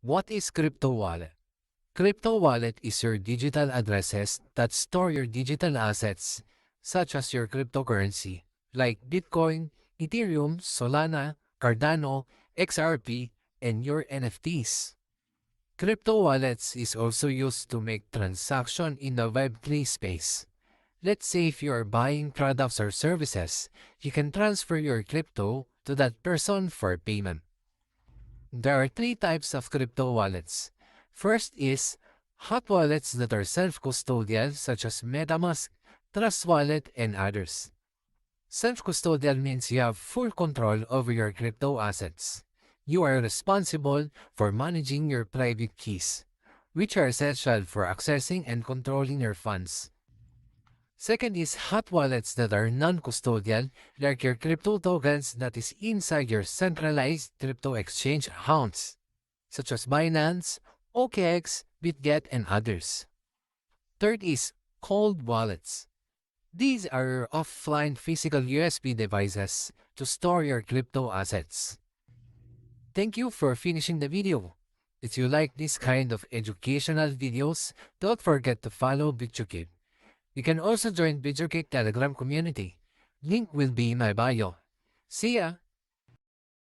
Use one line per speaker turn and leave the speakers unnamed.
What is crypto wallet? Crypto wallet is your digital addresses that store your digital assets, such as your cryptocurrency, like Bitcoin, Ethereum, Solana, Cardano, XRP, and your NFTs. Crypto wallets is also used to make transaction in the Web3 space. Let's say if you are buying products or services, you can transfer your crypto to that person for payment. There are three types of crypto wallets. First is hot wallets that are self-custodial such as MetaMask, Trust Wallet, and others. Self-custodial means you have full control over your crypto assets. You are responsible for managing your private keys, which are essential for accessing and controlling your funds. Second is hot wallets that are non-custodial, like your crypto tokens that is inside your centralized crypto exchange accounts, such as Binance, OKX, BitGet, and others. Third is cold wallets. These are offline physical USB devices to store your crypto assets. Thank you for finishing the video. If you like this kind of educational videos, don't forget to follow BitChukit. You can also join BitChukit Telegram community. Link will be in my bio. See ya!